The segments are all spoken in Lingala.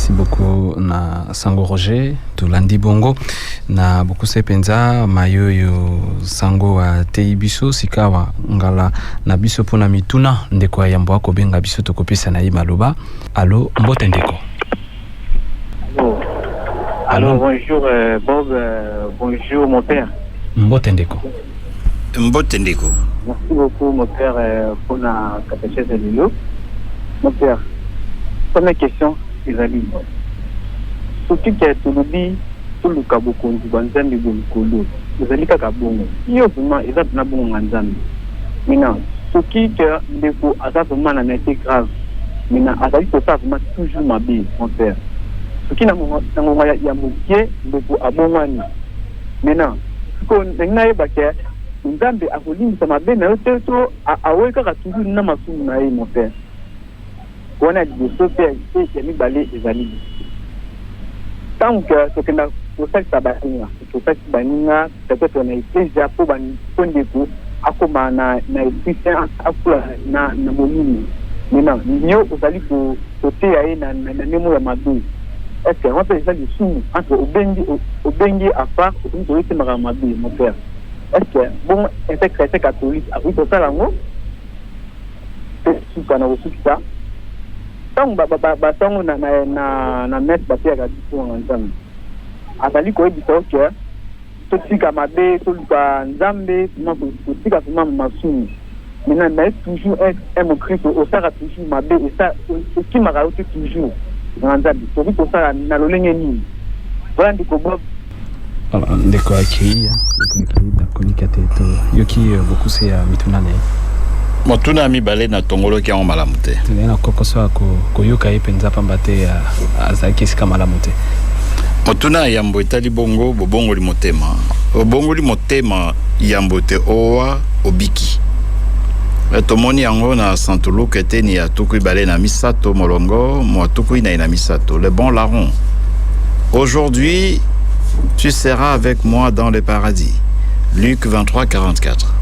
merci beaucoup na Sango Roger tulandi bongo na beaucoup sepenza mayoyo sango wa teibiso sikawa ngala na biso pona mituna ndeko ya mbo benga biso tokopesa na maloba. Allô mbote ndeko. Allô, bonjour Bob, bonjour mon père. Mbote ndeko. Mbote ndeko. Merci beaucoup mon père pour la catéchèse de l'eau. Mon père, première question, les amis. Surtout que tu le dis, tout le cabocon du banzambi de l'eau. Les amis kakabongo. Il y a vraiment, ils ont un bon banzambi. Maintenant, surtout que l'eau a vraiment un été grave. Maintenant, à ça, ça vraiment toujours ma vie, mon père. Ce qui n'a pas y a moqué, l'eau a bon mani. Maintenant, ce qu'on a eu, Nzambe akolimisa mabe na yo te to aweka ka toujours na masumu na ye mon père. Wana liboso pe ya mibale ezali. Donc tokenda kosalisa baninga peut-être na eklezia po bandeko akoma na esprit akula na molimo. Maintenant yo ozali koteya ye na nemo ya mabe. Est-ce que on peut faire du sous entre obengi afar obengi mara mabe mon père? Est-ce que bon un chrétien catholique a vu tout ça là-haut? C'est tout qu'on a reçu ça. Tant tant na messe papier à dispo en ensemble. Atali ko dit que tout ce qui m'a bé tout le nzambe non tout ce qui m'a masu. Maintenant mais toujours un mot Christ au ça toujours m'a bé et ça ce qui m'a rajouté toujours en nzambe. Pour tout ça na lolenge ni. Voilà ndiko Bob. Ndeko akiri dakonika teto yoki beaucoup c'est mitunane motuna mibale na tongolo ki en malamute na kokoso ko yoka epenza pambate ya azaki sika malamute motuna yambo etali bongo bobongo li motema obongo li motema yambote owa obiki tomoni yango na santulu keteni ya tuku ibale na misato molongo mo tuku ina misato le bon larron. Aujourd'hui tu seras avec moi dans le paradis. Luc 23, 44.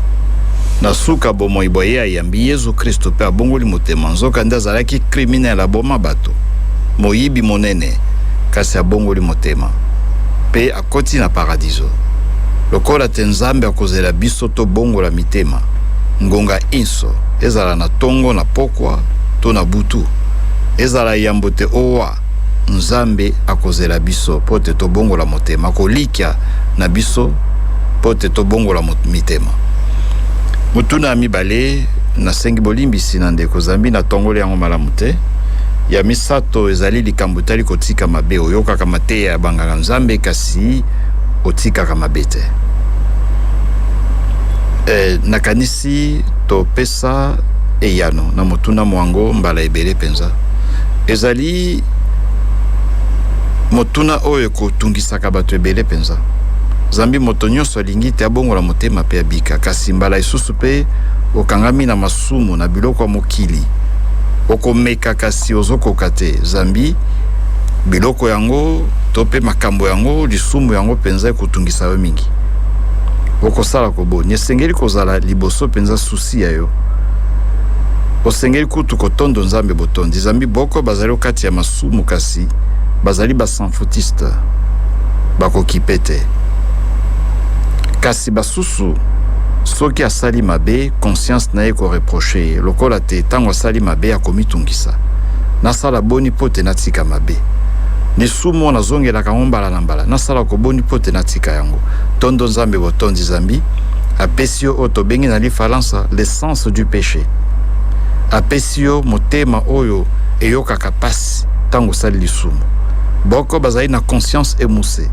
Nasuka bomo iboye ayambi Yesu Kristo pe abongoli motema nzoka ndazalaki criminel aboma bato. Moyibi monene kasi abongoli motema. Pe akoti na paradiso. Lokola tenzambe akozela biso to bongola mitema. Ngonga inso ezala na tongo na pokwa to na butu. Ezala yambote owa Nzambe akozela biso pote to bongola motema kolikia na biso pote to bongola mitema. Mutuna mibale na sengi bolimbisi na ndeko zambi na tongole yango malamute ya misato ezali likambutali kotika mabe oyoka kama te ya banganga Nzambe kasi otika kama bete. Nakanisi to pesa eyano na mutuna mwango mbala ebele penza ezali motuna oyo kotungisaka bato ebele penza. Zambi moto nyonso alingi te abongola motema pe abika kasi mbala isusu pe okangami na masumu na biloko ya mokili okomeka kasi ozokoka te. Zambi biloko yango to pe makambo yango lisumu yango penza ekotungisa yo mingi okosala koboni esengeli kozala liboso penza susi ya yo osengeli kutu kotondo Nzambe botondi. Zambi boko bazali okati ya masumu kasi bazali basanfutiste bakokipete kasi basusu soki asali mabe conscience na ye ko reprocher lokola te tango asali mabe akomitungisa nasala boni pote natika mabe ni sumo nazongela kangombala na mbala nasala ko boni pote natika yango tondo Nzambe botondi. Zambi apesio otobengi na lifalansa l'essence du péché apesio motema oyo eyoka kapasi tango sali lisumu boko bazali na conscience emuse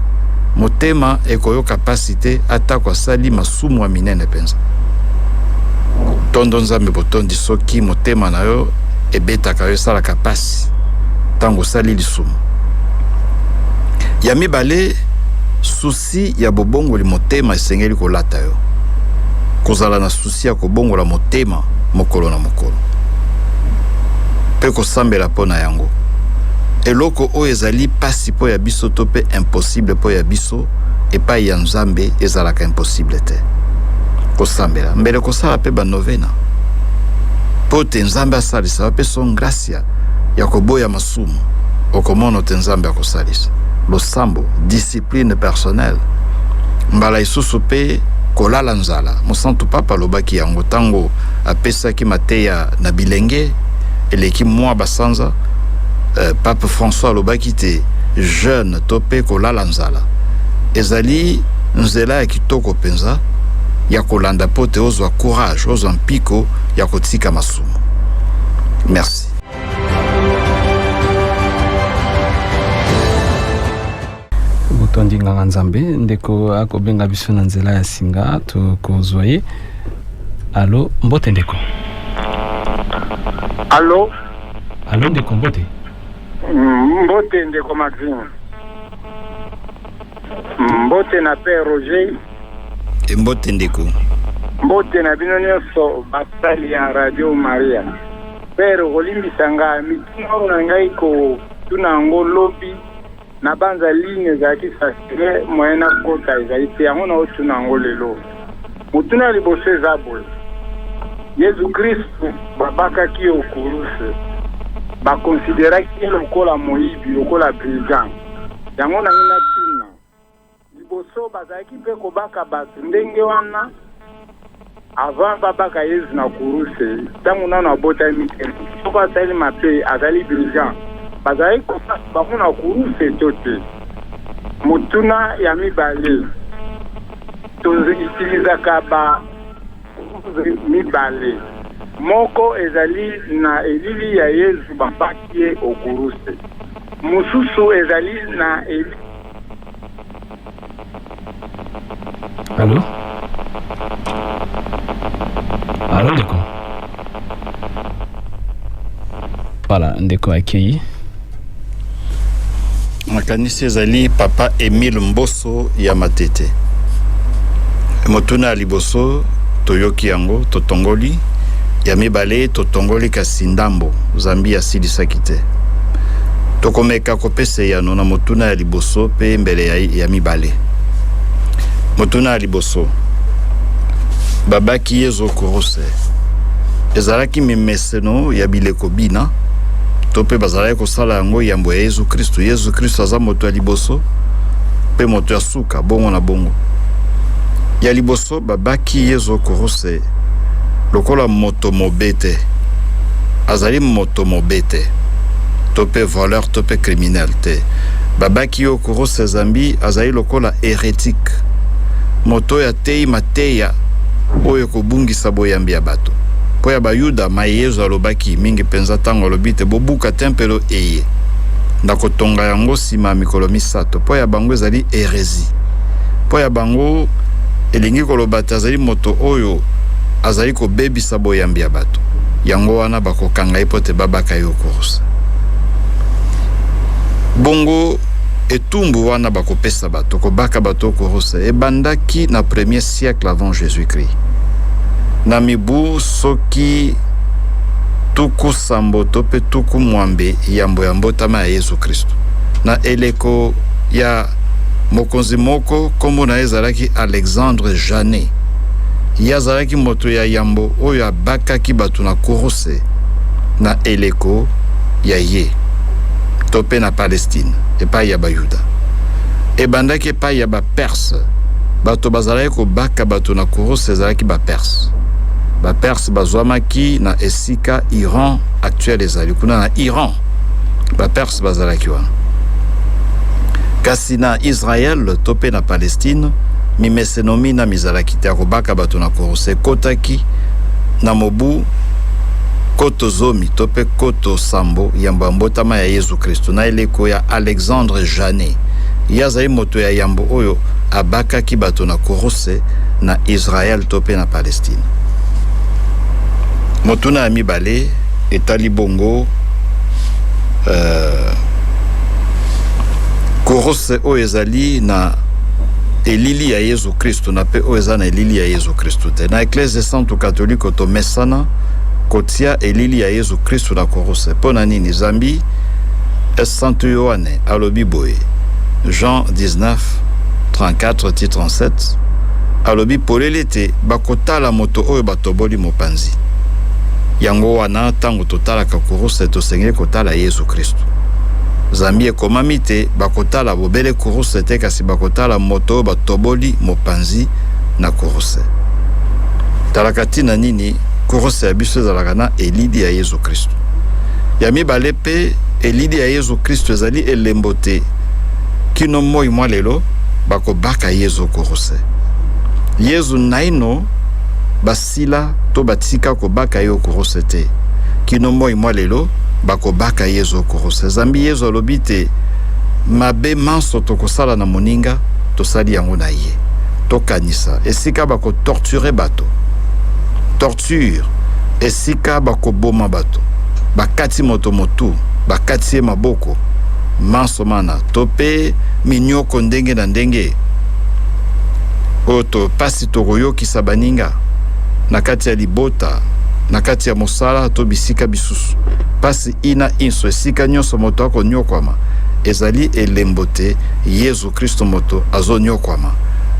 motema ekoyo capacité atako sali masumu wa minene penza tondo Nzambe botondi soki motema na yo ebetaka yo sala kapasi tango sali lisumu ya mibale susi ya bobongoli motema esengeli kolata yo kozala na susi ya kobongola motema mokolo na mokolo pe kosambela pona yango eloko oyo ezali pasi po ya biso to pe impossible po ya biso epai ya Nzambe ezalaka impossible te kosambela mbele kosala pe banovena po te Nzambe asalisa pe son gracia ya koboya masumu okomono te nzambe akosalisa. Losambo, discipline personnelle. Mbala isusu mpe kolala nzala. Mosantu papa alobaki yango tango apesaki mateya na bilenge eleki mwa basanza. Pape François alobaki te jeune to mpe kolala nzala. Ezali nzela ya kitoko penza ya kolanda po te ozwa courage, ozwa mpiko ya kotika masumu. Merci. Botondi nganga nzambe ndeko akobenga biso na nzela ya singa tokozwa ye. Allo, mbote ndeko. Allo ndeko mbote. Mbote ndeko Maxime. Mbote na Père Roger. Mbote ndeko. Mbote na bino nyonso basali ya Radio Maria. Père Rolimbisanga mitino na ngai ko tunango lobi na banza ligne za kisasire moyena kota ezalite yango na tunango lelo. Mutuna liboso ezabol. Yesu Kristo babaka ki okuruse. Ba considérer ki lokola moyibi lokola brigand. Yango na ngina tuna. Liboso bazaki pe kobaka bato ndenge wana avant babaka Yesu na kuruse. Tangu na bota mikeli. Soka sali mape azali brigand. Bazali kopasa bakuna kuruse tote. Mutuna ya mibale. Tozi itilizaka ba mibale. Moko ezali na elili ya Yesu bapakie okuruse. Mususu ezali na elili. Allo ndeko. Voilà, ndeko akei. Makanisi ezali papa Emile Mboso ya Matete. Motuna liboso toyoki yango totongoli ya mibale totongoli kasi ndambo Zambi asilisaki te. Tokomeka kopese yano na motuna ya liboso pe mbele ya mibale. Motuna ya liboso babaki Yesu korose ezalaki mimeseno ya bileko bina tope bazalaki kosala yango yambo ya Yesu Kristo. Yesu Kristo aza moto ya liboso pe moto ya suka bongo na bongo. Ya liboso babaki Yesu korose lokola moto mobete. Azali moto mobete. Tope voleur, tope criminel te. Babaki yo korose Zambi azali lokola hérétique. Moto ya tei mateya oyo kobungisa boyambi ya bato. Po ya bayuda mayezo alobaki mingi penza tango alobite bobuka tempelo eye. Ndakotonga yango sima mikolo misato. Po ya bango ezali hérésie. Po ya bango elingi kolobata azali moto oyo azali kobebisa boyambi ya bato. Yango wana bakokanga ipote babaka yo korose. Bongo etumbu wana bakopesa bato kobaka bato korose ebandaki na premier siècle avant Jésus-Christ. Na mibu soki tuku sambo tope tuku mwambe yambo ya mbotama ya Yesu Kristo. Na eleko ya mokonzi moko kombo na ezalaki Alexandre Janet. Yazalaki moto ya yambo oyo abakaki bato na korose na eleko ya ye. Tope na Palestine epai ya bayuda. Ebandaki epai ya ba Perse. Bato bazalaki kobaka bato na korose ezalaki ba Perse. Ba Perse bazwamaki na esika Iran actuel ezali kuna na Iran. Ba Perse bazalaki wana. Kasi na Israël tope na Palestine mimesenomi na mizalaki te kobaka bato na korose kotaki na mobu koto zomi tope koto sambo yamba mbotama ya Yesu Kristo na eleko ya Alexandre Janet. Yazali moto ya yambo oyo abaka ki bato na korose na Israël tope na Palestine. Motuna ya mibale etali bongo korose oyo ezali na elili ya Yesu Kristo na pe oyo eza na elili ya Yesu Kristo te. Na Eklese Santo Catholique to mesana kotia elili ya Yesu Kristo na korose. Pona nini Zambi Santo Yohane alobi boye Jean 19 34-37 alobi polele te bakotala moto oyo batoboli mopanzi. Yango wana tango totalaka korose tosengeli kotala Yesu Kristo. zambi ekomami te bakotala bobele kuruse te kasi bakotala moto batoboli mopanzi na kuruse. Talaka tina nini kuruse ya biso ezalaka na elidi ya Yesu Kristo. Ya mibale pe elidi ya Yesu Kristo ezali elembo te kino moi mwa lelo bakobaka Yesu kuruse. Yesu naino basila to batika kobaka yo kuruse te kino moi mwa lelo bakobaka Yesu kuruse. Zambi Yesu alobi te mabe manso tokosala na moninga tosali yango na ye tokanisa esika bako torturer bato torture esika bako boma bato bakati moto motu bakati maboko manso mana tope minyoko ndenge na ndenge oto pasi tokoyoki sabaninga nakati ya libota nakati ya mosala to bisika bisusu pasi ina inso esika nyonso moto akonyokwama ezali elembo te Yesu Kristo moto azonyokwama.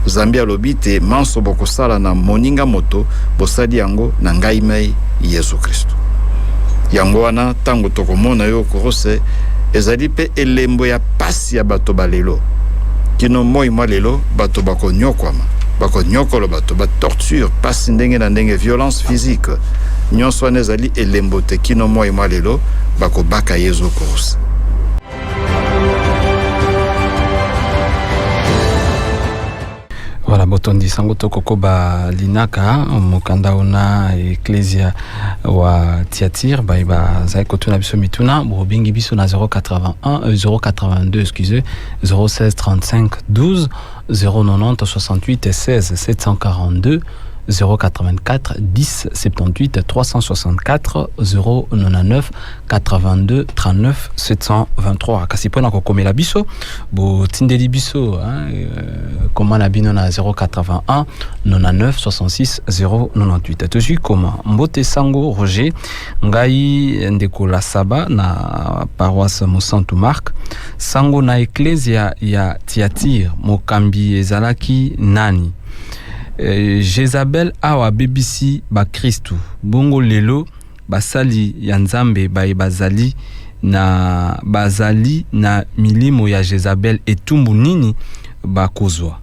Zambi alobi te manso bokosala na moninga moto bosali yango na ngai mai Yesu Kristo. Yango wana tango tokomona yo kuruse ezali pe elembo ya pasi ya bato balelo kino moi mwa lelo bato bakonyokwama bakonyokolo bato batorture pasi ndenge na ndenge violence physique nyonso wana ezali elembo te kino moi mwa lelo bakobaka Yesu kuruse. Voilà, botondi sango tokoko ba linaka mokanda ona ecclesia wa Tiatir ba zai kotuna biso mituna bobingi biso na 082 excusez 06 35 12 090 68 16 742 084 10 78 364 099 82 39 723 kasi pona kokomela biso bo tindeli biso comment la bino na 081 99 66 098 tozui koma Mbote Sango Roger ngai ndeko la saba na paroisse Mosantu Mark sango na ecclesia ya Tiatir mokambi ezalaki nani Jezabel awa BBC ba Kristu bongo lelo basali ya Nzambe bazali na milimo ya Jezabel etumbu nini bakozwa.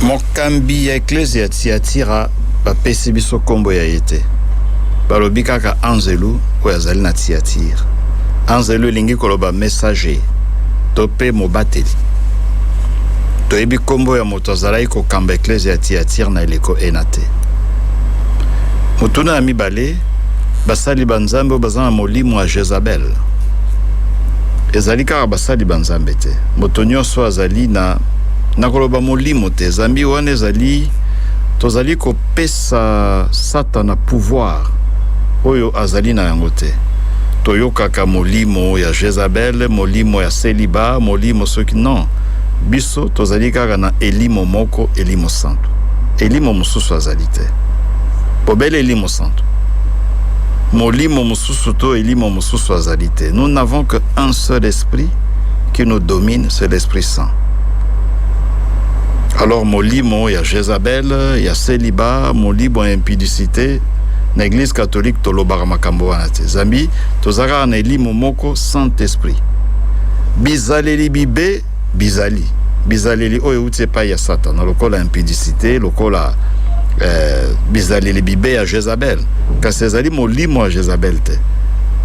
Mokambi ya ecclesia Tiatira bapesi biso kombo ya yete balobi kaka Anzelu oyo azali na Tiatira. Anzelu elingi koloba messager tope mobateli toyebi kombo ya moto azalaki kokamba ecclesia ya Tiatira na eleko enate. Mutuna ya mibale basali banzambe baza na molimo ya Jezabel ezali kaka basali banzambe te moto nyonso azali na koloba molimo te zambi wana ezali tozali kopesa Satana pouvoir oyo azali na yango te toyokaka molimo ya Jezabel molimo ya celibat molimo soki non biso tozali kaka na elimo moko elimo santo elimo mosusu azali te bobele elimo santo molimo mosusu to elimo mosusu azali te. Nous n'avons que un seul esprit qui nous domine, c'est l'Esprit Saint. Alors molimo ya Jezabel ya celibat molimo ya impudicité na église catholique tolobaka makambo wana te zambi tozaka na elimo moko Saint-Esprit bizaleli bibe bizaleli oyo uti epai ya Satana lokola impudicité lokola bizaleli bibe ya Jezabel kasi ezali molimo ya Jezabel te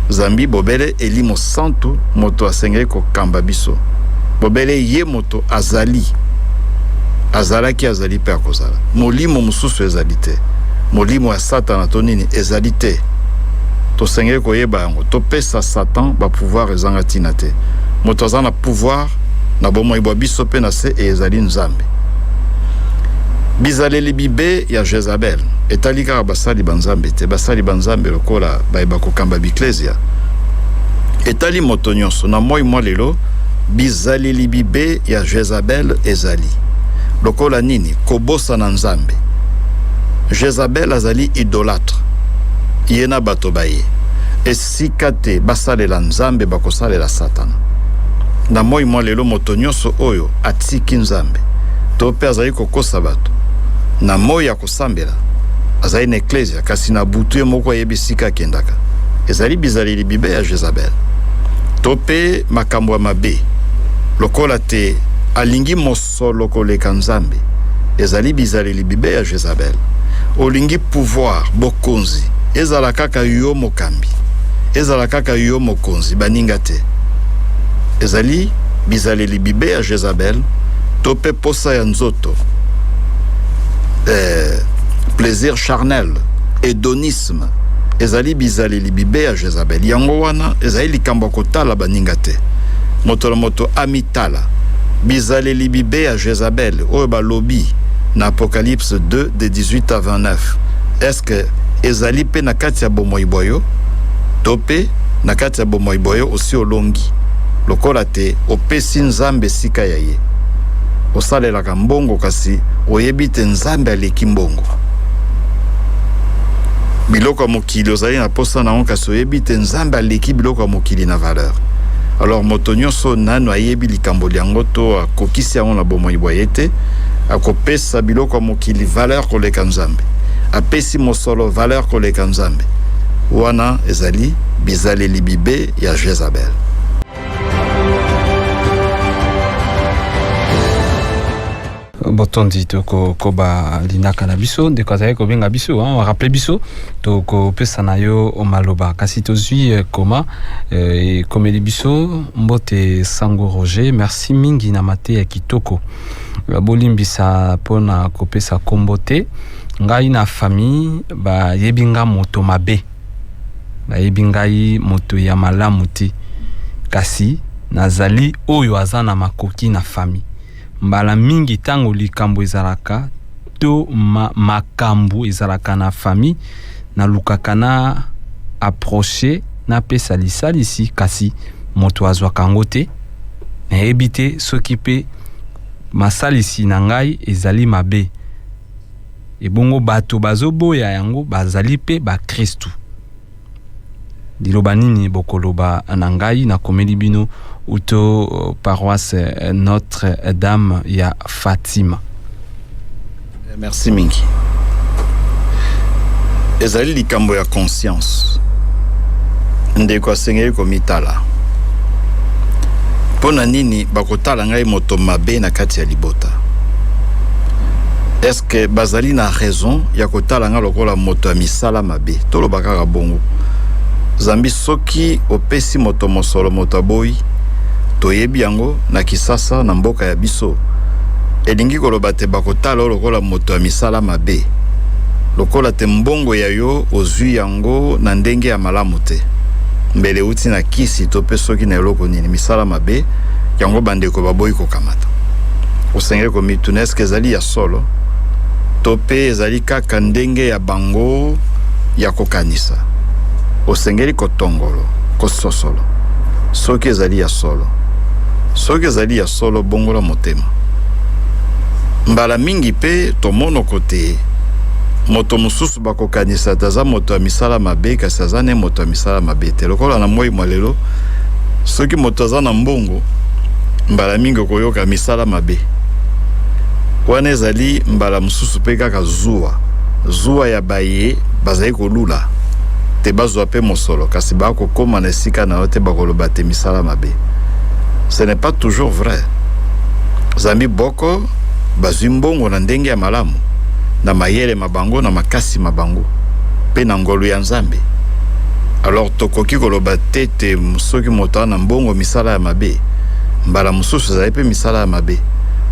zambi bobele elimo santu moto asengeli kokamba biso bobele ye moto azalaki pe akozala molimo mosusu ezali te molimo ya Satana to nini ezali te tosengeli koyeba yango topesa Satan ba pouvoir ezanga tina te moto aza na pouvoir na bomo ibwa biso pe na se ezali Nzambe bizaleli bibe ya Jezabel etali kaka basali banzambe te basali banzambe lokola bayeba kokamba biklesia etali moto nyonso na moi mwa lelo bizaleli bibe ya Jezabel ezali lokola nini kobosa na Nzambe. Jezabel azali idolâtre yena bato baye esika te basalela Nzambe bakosalela Satana na moi mwa lelo moto nyonso oyo atiki Nzambe to pe azali kokosa bato na moi ya kosambela azali na ecclesia kasi na butu moko yebisika kendaka ezali bizaleli bibe ya Jezabel. Tope makambo mabe lokola te alingi mosolo koleka nzambe ezali bizaleli bibe ya Jezabel. Olingi pouvoir bokonzi ezala kaka yo mokambi, ezala kaka yo mokonzi baninga te, ezali bizaleli bibe ya Jezabel. Tope posa ya nzoto, plaisir charnel, hédonisme ezali bizaleli bibe ya Jezabel. Yango wana ezali likambo kotala baninga te. Moto la moto amitala bizaleli bibe ya Jezabel oyo balobi na Apocalypse 2 de 18 à 29. Est-ce que ezali pe na kati ya bomoi boyo? Tope na kati ya bomoi boyo osi olongi lokola te opesi nzambe sika ya ye, osalelaka mbongo kasi oyebi te nzambe aleki mbongo. Biloko mokili ozali na posa na kasi oyebi te nzambe aleki biloko mokili na valeur. Alors moto nyonso nano ayebi likambo liango to akokisi yango na bomoi boye te, akopesa biloko mokili valeur koleka nzambe, apesi mosolo valeur koleka nzambe, wana ezali bizaleli bibe ya Jezabel. Botondi toko koba linaka na biso ndeko azali kobenga biso rappele biso toko pesa na yo omaloba kasi tozwi koma komeli biso mbote Sango Roger. Merci mingi na mate ya kitoko bolimbisa pona kopesa kombote ngai na famille ba yebinga moto mabe, ba yebingai moto ya malamu te kasi nazali oyo azana makoki na famille. Mbala mingi tango likambo ezalaka to makambo ezalaka na famille na lukaka na approcher na pesa lisalisi kasi moto azwaka yango te na yebi te soki pe masalisi na ngai ezali mabe. Ebongo bato bazoboya yango bazali pe ba Kristu. Diloba nini bokoloba na ngai na komeli bino uto paroisse Notre-Dame ya Fatima. Merci mingi. Ezali likambo ya conscience ndeko asengeli komitala pona nini bakotala ngai moto mabe na kati ya libota. Est-ce que bazali na raison ya kotala nga lokola moto ya misala mabe? Tolobaka ka bongo zambi soki opesi moto mosolo moto aboyi toyebi yango na kisasa na mboka ya biso elingi koloba te bakotala lokola moto ya misala mabe lokola te mbongo ya yo ozwi yango na ndenge ya malamu te mbele uti na kisi tope soki na eloko nini misala mabe yango bandeko baboyi kokamata. Osengeli komituna eske ezali ya solo tope ezali kaka ndenge ya bango ya kokanisa. Osengeli kotongolo kososolo soki ezali ya solo, soki ezali ya solo bongola motema. Mbala mingi pe tomono kote moto mususu bakokanisa taza moto ya misala mabe kasi azane moto ya misala mabe te. Lokola na moi mwalelo soki moto aza na mbongo mbala mingi koyoka misala mabe wana ezali mbala mususu pe kaka zuwa ya baye bazali kolula te bazwa pe mosolo kasi bakokoma na esika na yo te bakoloba te misala mabe. Ce n'est pas toujours vrai. Zambi boko bazwi mbongo na ndenge ya malamu na mayele mabango na makasi mabango pe na ngolu ya nzambe. Alors tokoki koloba te soki moto na mbongo misala ya mabe mbala mususu ezali pe misala ya mabe.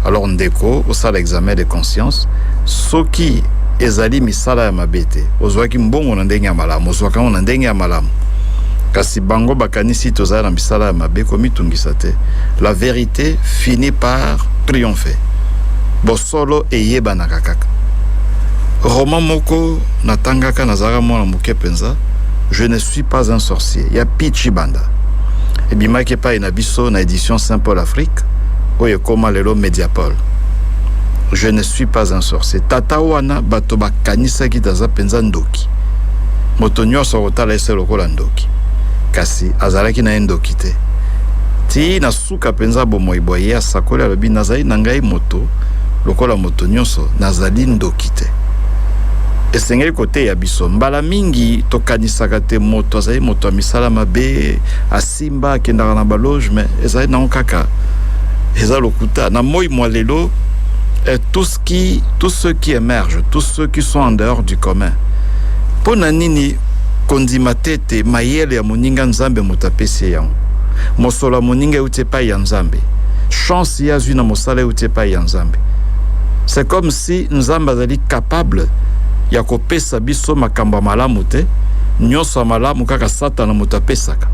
Alors ndeko osala examen de conscience soki ezali misala ya mabe te ozwaki mbongo na ndenge ya malamu ozwaka na ndenge ya malamu kasi bango bakanisi tozala na misala ya mabe komitungisa te. La vérité finit par triompher. Bosolo eyebanaka kaka. Roman moko natangaka nazara mwana moke penza Je ne suis pas un sorcier. Ya Pichibanda. Ebimaki pa ina biso na édition Saint-Paul Afrique oyo koma lelo Mediapol. Je ne suis pas un sorcier. Tata wana bato bakanisa kitaza penza ndoki. Moto nyonso kotala ese lokola ndoki. Kasi azalaki na ndoki te. Ti na suka penza bomoi boye asakoli alobi nazali na ngai moto lokola moto nyonso nazali ndoki te. esengeli côté ya biso mbala mingi tokanisaka te moto azali moto ya misala mabe asimba akendaka na baloge mais ezali nango kaka eza lokuta na moi mwa lelo tous ceux qui émergent, tous ceux qui sont en dehors du commun pona nini kondima tete mayele ya moninga nzambe motapesi yango mosolo moninga euti epai ya nzambe chance ya zwi na mosala euti epai ya nzambe. C'est comme si nzambe azali capable ya kopesa biso makambo malamu te nyonso malamu kaka satana motapesaka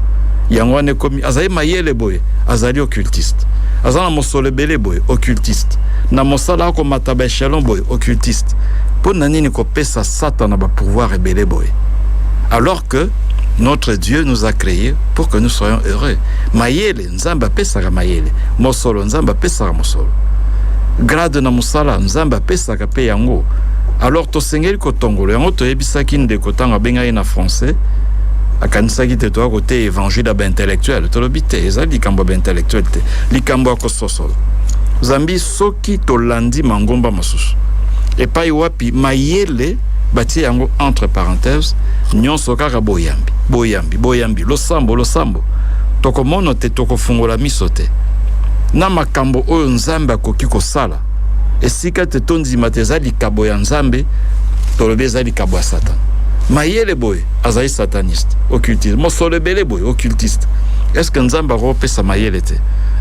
yango ane komi azali mayele boye azali occultiste azana mosolo ebele boye occultiste na mosala ko mataba echelon boye occultiste pona nini kopesa satana ba pouvoir ebele boye alors que notre Dieu nous a créés pour que nous soyons heureux. Mayele nzamba pesaka mayele mosolo nzamba pesaka mosolo grade na musala nzamba pesaka pe yango. Alors to sengeli ko tongolo yango to yebisaki ndeko tanga benga na français akanisaki te to côté évangile ba intellectuel to lobite ezali kambo ba intellectuel te likambo ko sosolo zambi soki to landi mangomba masusu et pa wapi mayele bati yango entre parenthèses nyonso kaka boyambi losambo toko mono te toko fungola miso te na makambo oyo nzambe akoki kosala esika te tondima te ezali likabo ya nzambe tolobi ezali likabo ya satan mayele boye azali sataniste occultiste mosolo ebele boye occultiste. Est-ce que nzambe akopesa mayele te?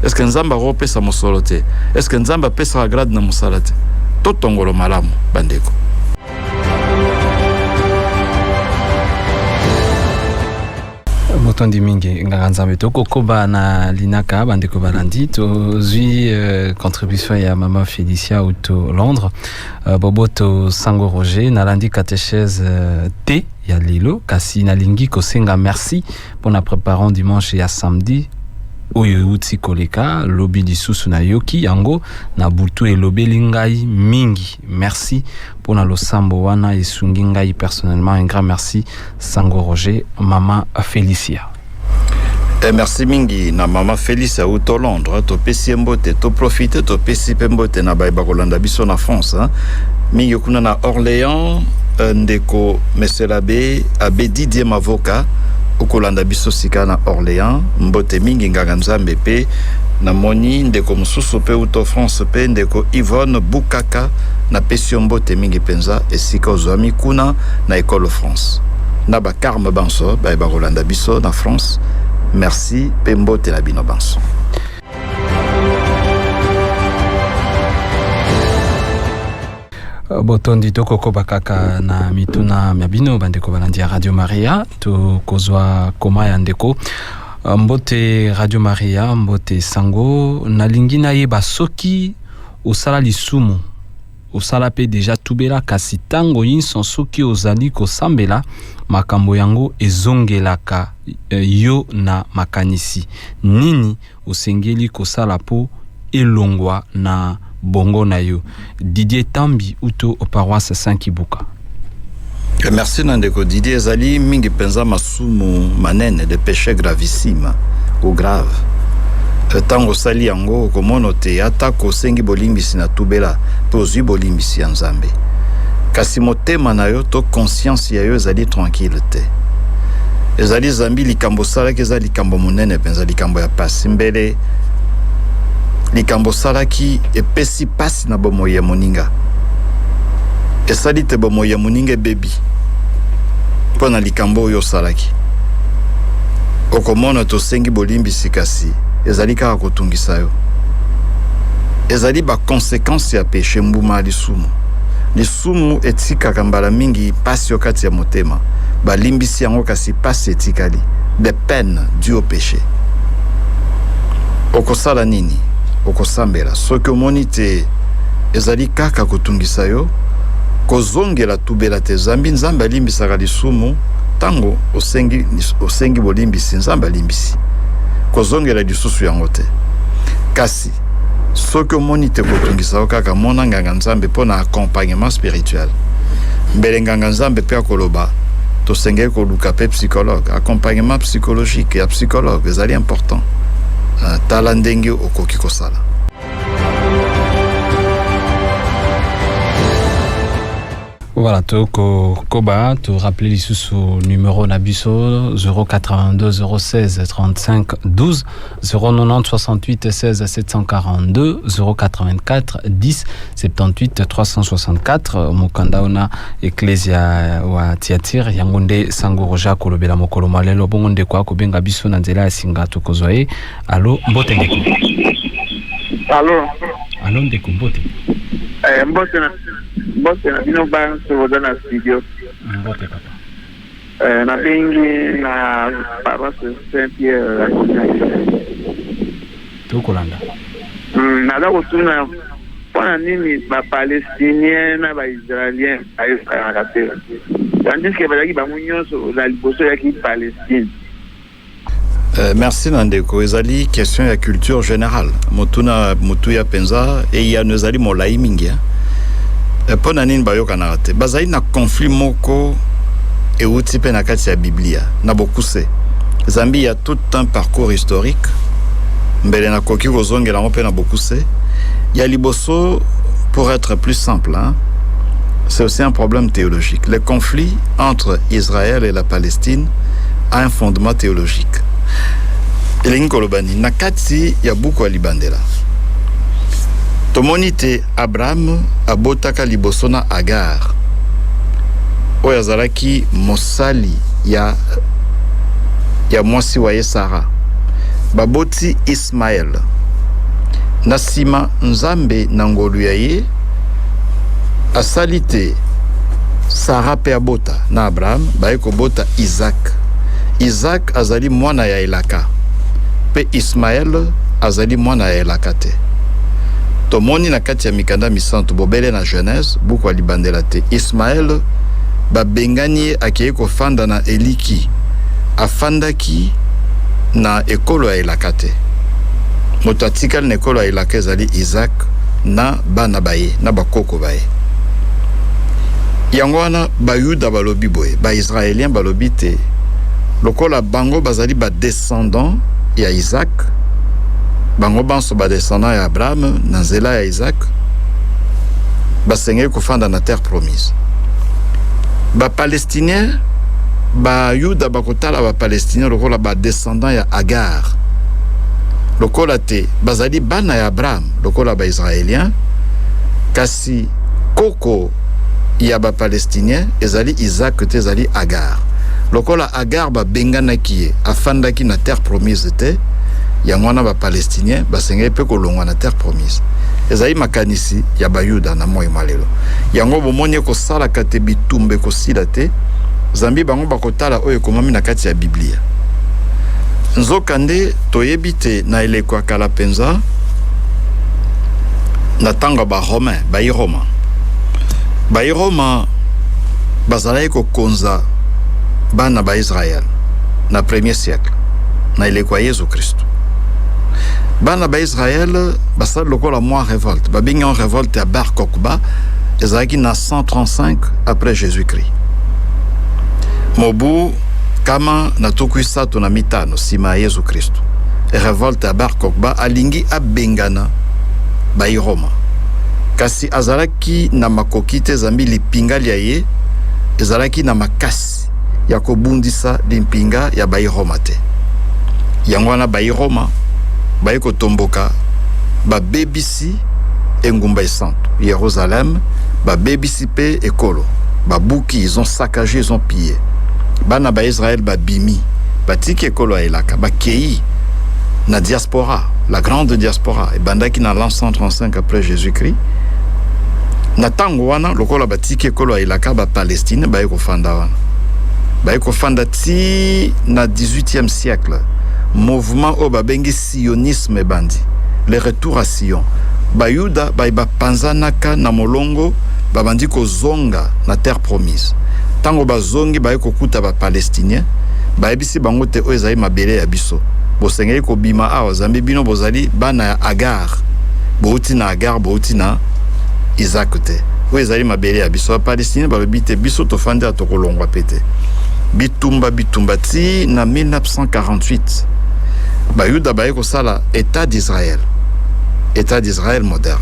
Est-ce que nzambe akopesa mosolo te? Est-ce que nzambe apesaka grade na mosala te? Totongolo malamu bandeko. Motondi mingi nganga nzambe tokokoba na linaka bandeko balandi tozwi contribution ya mama Félicia uto Londres boboto Sango Roger nalandi catéchèse T ya lelo kasi nalingi kosenga merci pour na préparant dimanche ya samedi oyo uti koleka lobi lisusu na yoki yango na butu elobeli ngai mingi. Merci pour na losambo wana esungi ngai personnellement. Un grand merci Sango Roger mama Félicia. Merci mingi na mama Félicia uto Londres to pesi mbote to profiter to pesi mbote na baiba kolanda biso na France mingi kuna na Orléans ndeko monsieur l'abbé abbé Didier Mavoka okolanda biso sika na Orléans mbote mingi nganga nzambe pe na moni ndeko mususu pe uto France pe ndeko Yvonne Bukaka na pesi mbote mingi penza esika ozwami kuna na école France na ba Carme Banso ba kolanda biso na France. Merci pe mbote na bino Banso. Botondi toko bakaka na mituna mabino bandeko balandi ya Radio Maria to kozwa koma ya ndeko mbote Radio Maria mbote Sango nalingi na yeba soki osala lisumu osala pe deja tubela kasi tango yinso soki ozali kosambela makambo yango ezongelaka yo na makanisi nini osengeli kosala po elongwa na bongo na yo. Didier Tambi uto au paroisse Saint-Kibuka. Merci Nandeko Didier Zali mingi penza masumu manene de péché gravissime ou grave. Tango sali yango komono te atako sengi bolimbisi na tubela pozwi bolimbisi ya nzambe. Kasi motema na yo to conscience ya yo zali tranquille te. Ezali zambi likambo sala ke zali likambo monene penza likambo ya pasi mbele likambo salaki epesi pasi na bomo ya moninga esali te bomo ya moninga bebi pona likambo oyo salaki okomona tosengi bolimbisi kasi ezali kaka kotungisa yo ezali ba conséquence ya péché mbuma lisumu etikaka mbala mingi pasi okati ya motema balimbisi yango kasi pasi etikali des peines dues au péché. Okosala nini okosambela soki omoni te ezali kaka kotungisa yo kozongela tubela te zambi nzambe alimbisaka lisumu tango osengi bolimbisi nzambe alimbisi kozongela lisusu yango te kasi soki omoni te kotungisa yo kaka mona nganga nzambe mpona accompagnement spirituel mbele nganga nzambe mpe akoloba tosengeli koluka mpe psychologue accompagnement psychologique ya psychologue ezali important tala ndenge okoki kosala. Voilà, Koba, tu rappelles sous numéro Nabiso 082 016 35 12 090 68 16 742 084 10 78 364 mukanda una Ecclesia wa Tiatira yangonde Sangoroja kolobela mokolo malelo bongonde kwa kubenga biso na nzela ya singa tokozwaye. Allo mbote ndeko. Allo ndeko mbote. Mbote na bino ba soboza na studio. Mbote papa. Na bengi na paroisse Saint-Pierre la Commune. Tukolanda. Na da kutuna pona nini ba Palestiniens na ba Israéliens ayo kana katela. Tandis que balaki ba munyonso la liboso ya ki Palestine. Merci Nandeko. Ezali question ya culture générale. Motuna mutuya penza et ya nozali molai mingi. Pona nini bayoka na te. Bazali na conflit moko et outi pe na kati ya Biblia. Na bokuse. Zambi ya tout un parcours historique. Mbele na koki kozongela mo pe na bokuse. Ya liboso, pour être plus simple, hein, c'est aussi un problème théologique. Le conflit entre Israël et la Palestine a un fondement théologique. Elingi kolobani na kati ya buku alibandela tomoni te Abraham abotaka liboso na Agar oyo azalaki mosali ya mwasi wa ye Sara, baboti Ismael na nsima Nzambe na ngolu ya ye asali te Sara pe abota na Abraham baye kobota Isaac azali mwana ya Elaka pe Ismael azali mwana ya Elaka te. Tomoni na kati ya mikanda misantu bobele na Genèse buku alibandela te. Ismael babengani akeye kofanda na Eliki afandaki na ekolo ya Elaka te. Moto atikali na ekolo ya Elaka ezali Isaac na bana baye na bakoko baye. Yango wana bayuda balobi boye ba Israélien balobi te lokola bango bazali ba descendant ya Isaac, bango banso ba descendant ya Abraham na nzela ya Isaac, basengeli kofanda na terre promise. Ba Palestinien ba yuda bakotala ba Palestinien lokola ba descendant ya Agar, lokola te bazali bana ya Abraham lokola ba Israélien, kasi koko ya ba Palestinien ezali Isaac te ezali Agar. Lokola Agar ba bengana kiye afandaki na terre promise te yango wana ba Palestinien basengeli pe kolongwa na terre promise. Ezali makanisi ya bayuda na moi malelo. Yango bomoni ko sala kate bitumbe ko sila te zambi bango bakotala oyo komami na kati ya Biblia. Nzokande toyebi te na eleko kala penza na tanga ba Romain ba Roma bazalaki kokonza bana ba Israël na premier siècle na ilekwa Yesu Kristo. Bana ba Israël basali lokola mwa révolte babingi en révolte à Bar Kokhba ezalaki na 135 après Jésus-Christ. Mobu kama na tuku sato na mitano sima Yesu Kristo révolte à Bar Kokhba alingi abengana ba Roma kasi azalaki na makoki te zambi lipinga lia ye ezalaki na makasi ya kobundisa limpinga ya ba Roma te. Yango wana ba Roma baye kotomboka ba bebisi engumba esanto Jérusalem, ba bebisi pe ekolo ba buki, ils ont saccagé, ils ont pillé. Bana ba Israël ba bimi batiki ekolo elaka ba kei na diaspora, la grande diaspora et bandaki na l'an 135 après Jésus-Christ. Na tango wana lokola batiki ekolo elaka ba Palestine baye kofanda wana baye kofanda ti na 18e siècle mouvement o babengi sionisme bandi le retour à Sion bayuda baye bapanzanaka na molongo babandi kozonga na terre promise tango bazongi baye kokuta ba Palestinien baye bisi bango te o ezali mabele ya biso bosengeli kobima awa zambi bino bozali bana ya Agar bouti na Agar bouti na Isaac te o ezali mabele ya biso ba Palestinien balobi te biso tofandi atokolongwa pete bitumba ti na 1948 bayuda baye kosala état d'Israël moderne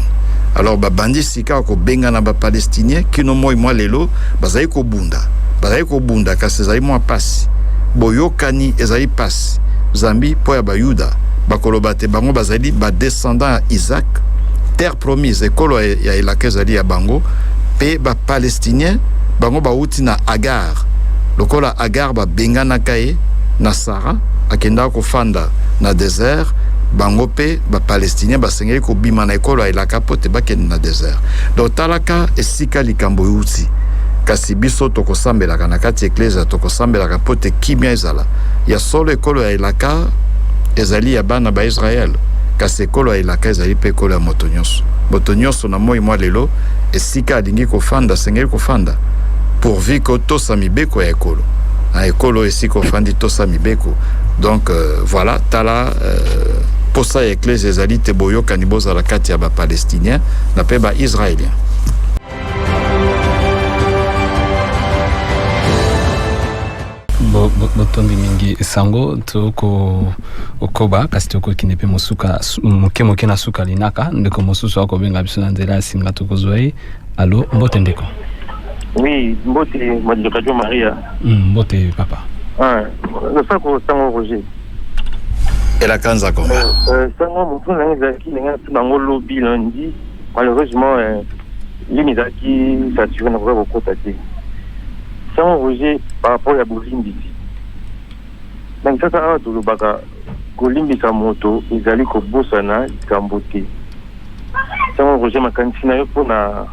alors babandi sika ko benga na ba palestinien kino moi lelo bazali ko bunda kasi ezali mwa pasi boyokani ezali pasi zambi po ya bayuda bakoloba te bango bazali ba descendant ya Isaac terre promise ekolo ya elaka ezali ya bango pe ba palestinien bango bauti na Agar lokola Agar babenga na kaye na Sara akenda kofanda na désert bango pe ba palestinien basengeli ko bima na ekolo ya elaka po te bakende na désert donc talaka esika likambo yuti kasi biso tokosambelaka na kati eklezia tokosambelaka po te kimia ezala ya solo ekolo ya elaka ezali ya bana ba Israel kasi ekolo ya elaka ezali pe ekolo ya moto nyonso na moi mwa lelo esika alingi kofanda sengeli kofanda pourvu ko tosa mibeko ya ekolo na ekolo esika ofandi tosa mibeko donc voilà tala posa ya eklezia ezali te boyokani bozala kati ya ba palestinien na pe ba israélien. Botondi mingi sango toko okoba kasi toko kinepe mosuka moke na suka linaka ndeko mosusu wako benga biso na nzela singa toko zoe allo mbote ndeko. Oui, mbote Radio Maria. Mbote papa. Le sako sango Roger. Et la kanza comment? Sango mutu na ngaki nga tunango lobby lundi malheureusement limizaki saturé na kwa kokota te. Sango Roger par rapport à Bolimbisi. Donc ça a tout le baga Kolimbisa moto izali ko bosana kambote. Sango Roger makansina yo pona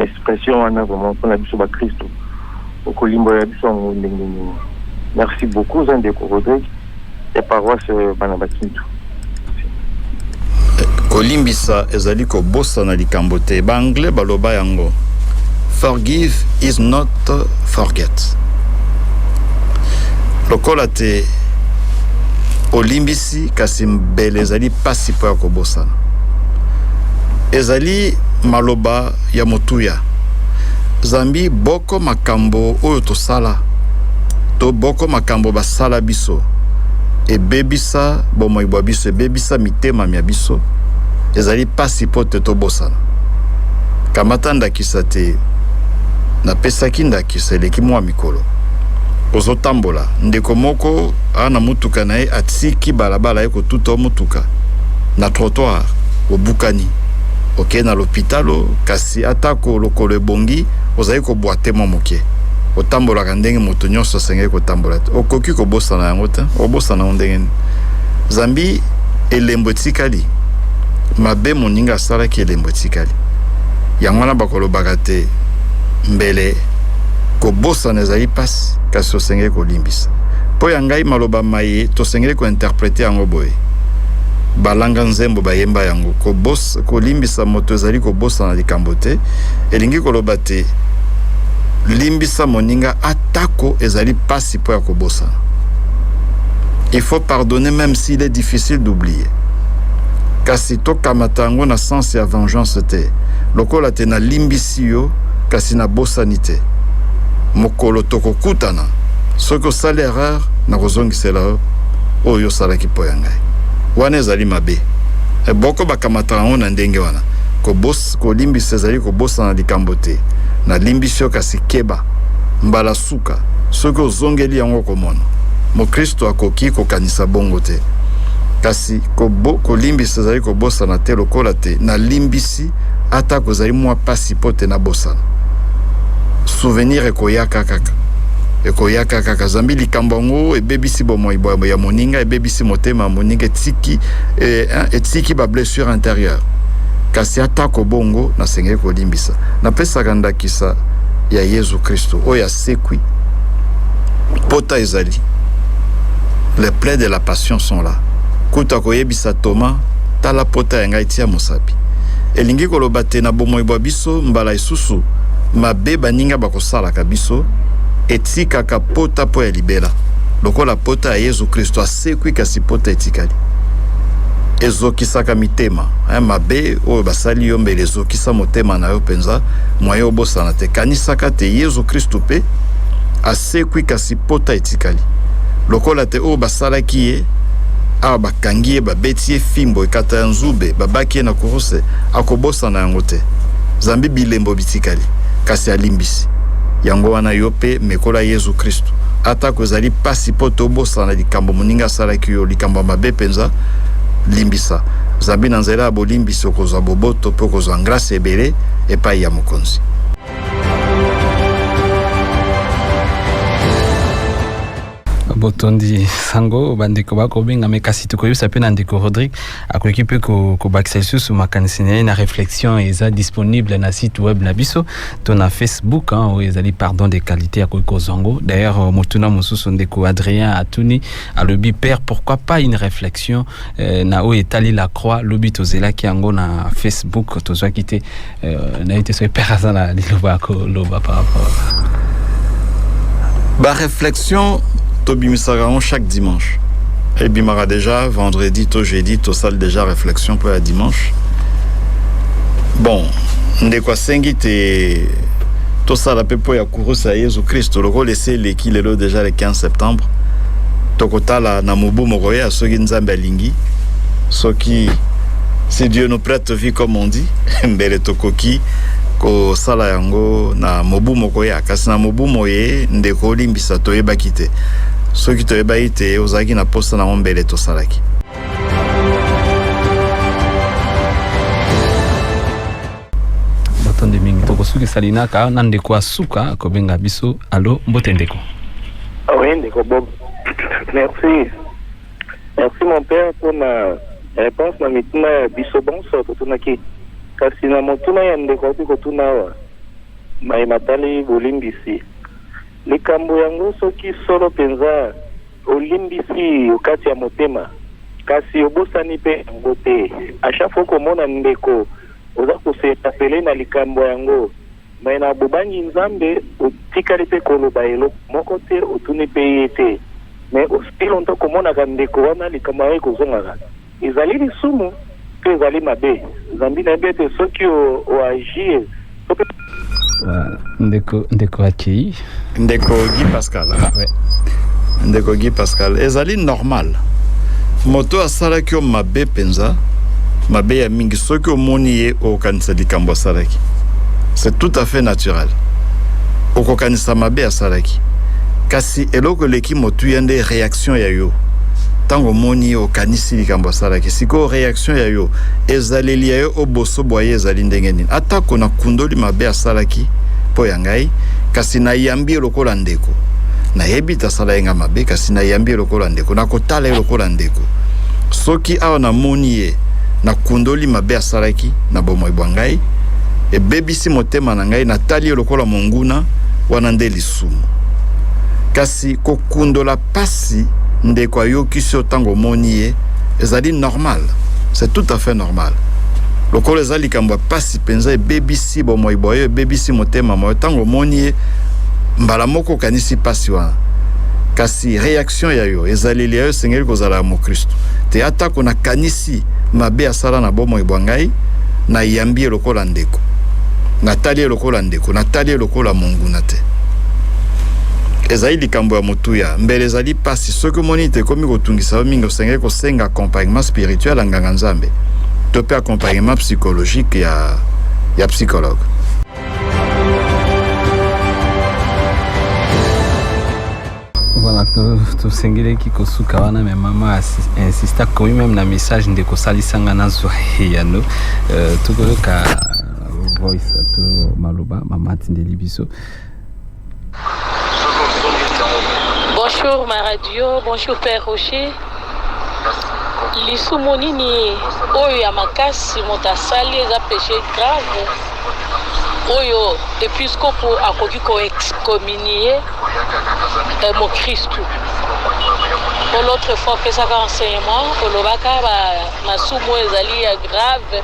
expression wana vraiment pona biso ba Kristo. Au Kolimbo ya biso ngondengeni. Merci beaucoup Zandeko Rodrigue et paroisse Banabakintu. Kolimbisa ezali ko bosana likambote ba anglais baloba yango. Forgive is not forget. Lokola te olimbisi kasi mbele ezali pasi po ya kobosana. Ezali maloba ya motuya. Zambi boko makambo oyo tosala. To boko makambo basala biso. E bebisa bomoi bwa biso, e bebisa mitema mia biso. Ezali pasi po te tobosana. Kamata ndakisa te na pesaki ndakisa eleki mwa mikolo ozotambola ndeko moko ana mutuka na ye atiki balabala ye kotuta mutuka na trottoir obukani oke na l'hôpital kasi atako lokolo ebongi ozali kobwate mo moke otambolaka ndenge moto nyonso asengeli kotambola te okoki kobosana yango te obosana ndenge zambi elembo etikali mabe moninga asalaki elembo etikali yango wana bakolobaka te mbele ko bosana ezali pasi kasi osengeli kolimbisa po ya ngai maloba maye tosengeli kointerprete yango boye balanga nzembo bayemba yango kolimbisa moto ezali kobosana likambo te elingi koloba te limbisa moninga atako ezali pasi po ya kobosana. Il faut pardonner même s'il est difficile d'oublier. Kasi tokamata yango na sens ya vengeance te lokola te na limbisi yo kasi na bosanite mokolo tokokutana soki osala erreur na kozongisela oyo osalaki po ya ngai wana ezali mabe boko bakamata yango na ndenge wana kolimbisa ezali kobosana likambo te na limbisi yo kasi keba mbala suka soki ozongeli yango komona mokristo akoki kokanisa bongo te kasi kolimbisa ezali kobosana te lokola te na limbisi ata kozali mwa pasi po te na bosana souvenir ekoyaka kaka zambi likambo yango ebebisi bomoi ya moninga ebebisi motema moninga etiki ba blessure intérieure kasi ata kobongo nasengeli kolimbisa napesaka ndakisa ya Yesu Kristo oyo asekwi pota ezali les plaies de la passion sont là kuta koyebisa Thomas tala pota ya ngai tia mosapi elingi koloba te na bomoi bwa biso mbala isusu mabe baninga bakosalaka biso etikaka pota po ya libela lokola pota ya Yesu Kristo asekwi kasi pota etikali ezokisaka mitema mabe oyo basali yo mbele ezokisa motema na yo penza mwayo obosana te kanisaka te Yesu Kristo pe asekwi kasi pota etikali lokola te oyo basalaki ye a bakangi babeti fimbo ekata nzube babaki na kuruse akobosa na yango te zambi bilembo bitikali kasi alimbisi yango wana yo pe mekola Yesu Kristo ata kozali pasi po tobosa na likambo moninga salaki yo likambo mabe penza limbisa zambi na nzela bolimbisi okozwa boboto po kozwa grâce ebele epai ya mokonzi. Botondi sango bandeko bako benga mekasi tukoyusa pe na ndeko Rodrigue akoki pe ko bakisa lisusu makanisi na réflexion eza disponible na site web na biso to na Facebook où ezali pardon de qualité akoki ko zongo. D'ailleurs motuna mosusu ndeko Adrien Atuni alobi père pourquoi pas une réflexion na o etali la croix lobi tozela ki yango na Facebook tozwa kite na été so père azana liloba ko loba par rapport ba réflexion Tobimisagaron chaque dimanche. Et bimara déjà vendredi, to jeudi, to salle déjà réflexion pour la dimanche. Bon, ndekwa sengi te to sala pe po ya kurusa Yesu Kristo loko laisser l'équilé déjà le 15 septembre. Tokotala na mubu mokoye a soki nzambe alingi. Soki si Dieu nous prête vie comme on dit, mbele tokoki ko sala yango na mubu mokoye kasi na mubu moye ndeko limbisa to yebaki te. Ceux qui te baïté aux agis na poste na ombele to salaki. Batonde mingi toko suki salina ka nande kwa suka ko benga biso allo mbotendeko. Oui, ndeko Bob. Merci. Merci mon père pour la réponse na mituna biso bonso totunaki. Kasi na motuna ya ndeko ko tunawa. Mai matali bolimbisi. Likambo yango soki solo penza olimbisi okati ya motema kasi obosani pe yango te a chaque fois komona ndeko oza kosetapele na likambo yango mai na bobangi nzambe otikali pe koloba eloko moko te otuni pe ye te mais aussi longtemps komonaka ndeko wana likambo yango ekozongaka ezali lisumu pe ezali mabe zambi na yebi ete soki oagir ndeko akei ndeko Guy Pascal ouais. Ndeko Guy Pascal ezali normal moto asalaki o mabe penza mabe ya mingi soki omoni ye okanisa likambo asalaki c'est tout à fait naturel okokanisa mabe asalaki kasi eloko leki motu yande réaction ya yo tango moni okanisi likambo asalaki siko réaction ya yo ezaleli ya yo oboso boye ezali ndenge nini atako na kundoli mabe asalaki po ya ngai kasi na yambi lokola ndeko na yebita sala yenga mabe kasi na yambi lokola ndeko na kotala lokola ndeko soki awa na moni ye na kundoli mabe asalaki na bomoy bwangai e bebisi motema na ngai na tali lokola monguna wana nde lisumu kasi kokundola pasi ndeko ayoki so tango moni ye ezali normal c'est tout à fait normal lokolo ezali kamba pasi penza e bebisi bomoy boye bebisi motema mo tango moni ye mbala moko kanisi pasi wana kasi réaction ya yo ezali le yo sengeli kozala mo Kristo te atako na kanisi mabe asala na bomoy bwangai na yambi lokola ndeko na tali lokola ndeko na tali lokola monguna te ezali likambo ya motuya mbele ezali pasi soki moni te komi kotungisa mingi osengeli kosenga accompagnement spirituel anganga nzambe to pe accompagnement psychologique ya psychologue. Voilà, tout sengele ki kosuka wana mais maman insista ko même na message ndeko salisanga na zo yano tout ka voice to maloba mama tindeli biso. Bonjour ma radio, bonjour Père Rocher. Lisumu nini oyo ya makasi motasali eza péché grave oyo episcopo akoki ko excommunier mon Christ. Pour l'autre fois pesaka enseignement olobaka ba masumu ezali ya grave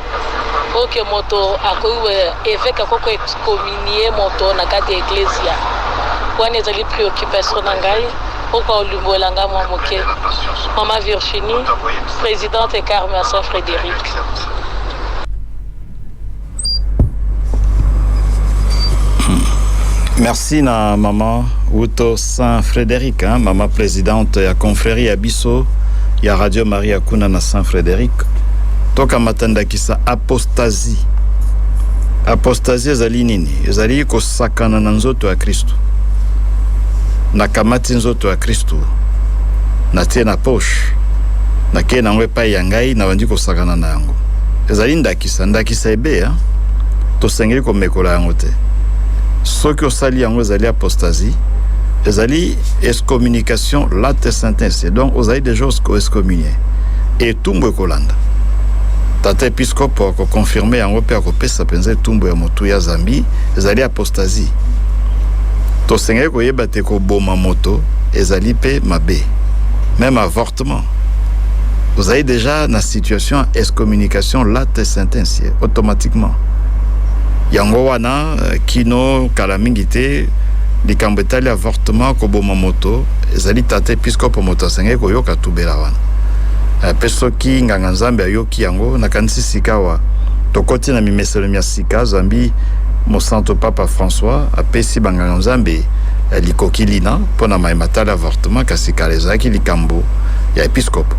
oke moto akoki évêque akoko excommunier moto na kati ecclesia. Wana ezali préoccupation na ngai oka olimbolanga mwa moke. Maman Virginie, présidente et Carme Saint-Frédéric. Merci na maman Uto Saint-Frédéric, hein, maman présidente ya confrérie Abisso ya Radio Maria kuna na Saint-Frédéric toka matanda kisa apostasie. Apostasie ezali nini? Ezali kosakana na nzoto ya Kristo, na kamati nzoto ya Kristo, na tie na poche, na kie na ngwe pa ya ngai na bandi kosakana na yango. Ezali ndakisa ebe, tosengeli komekola yango te. Soki osali yango ezali apostasie, ezali excommunication late sentence, donc ozali déjà excommunié. Et tumbo ekolanda. Tata episcope ako confirmer yango pe ako pesa penza tumbo ya motu ya Zambi, ezali apostasie. Tosengeli koyeba te ko boma moto, ezali pe mabe. Même avortement. Vous avez déjà na situation excommunication late sentence automatiquement. Yango wana kino kala mingi te likambo etali avortement ko boma moto, ezali tata episcope moto asengeli koyoka tubela wana. Pe soki nganga Nzambe ayoki yango nakanisi sikawa tokoti na mimeselo mia sika Zambi mo santo papa François apesi banganga Nzambe likokilina pona maimatali avortement kasi kala ezalaki likambo ya episcope.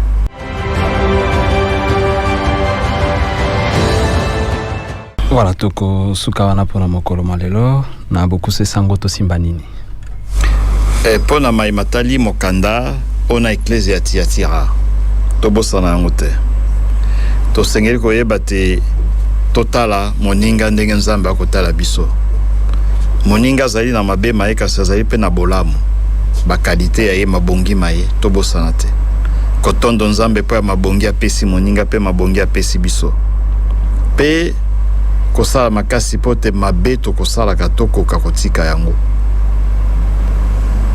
Voilà, toko suka wana pona mokolo malelo na bokuse sango to simba nini. Pona maimatali mokanda ona eklezia Tiatira. Tobosana yango te. Tosengeli koyeba te totala moninga ndenge Nzambe akotala biso. Moninga azali na mabe maye kasi azali pe na bolamu. Bakalite ya ye mabongi maye tobosana te. Kotondo Nzambe po ya mabongi apesi moninga pe mabongi apesi biso. Pe kosala makasi pote mabe to kosala katoko kakotika yango.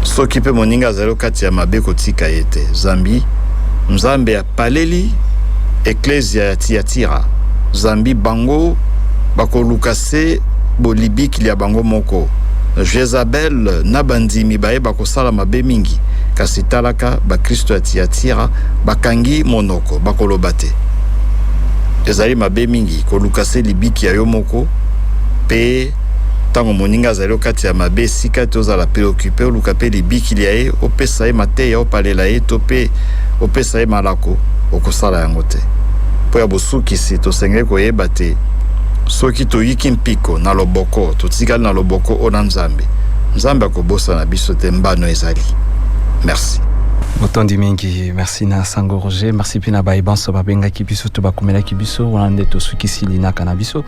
Soki pe moninga azali kati ya mabe kotika yete. Zambi Nzambe ya paleli eklezia ya Tiatira. Zambi bango bakolukase bolibiki lia bango moko. Jezabel na bandimi baye bakosala mabe mingi. Kasi talaka ba Kristo ya Tiatira bakangi monoko bakoloba te. Ezali mabe mingi kolukase libiki ya yo moko pe tango moninga azali kati ya mabe sika tozala preoccupé olukape libiki lia ye opesa ye mateya opalela ye to pe opesa ye malako okosala yango te. Po ya bosukisi tosengeli koyeba te soki toyiki mpiko na loboko totikali na loboko ona Nzambe. Nzambe akobosa na biso te mbano ezali. Merci. Botondi mingi, merci na Sango Roger, merci pina baibanso babenga kibiso to bakumela kibiso, wana nde to sukisi linaka na biso.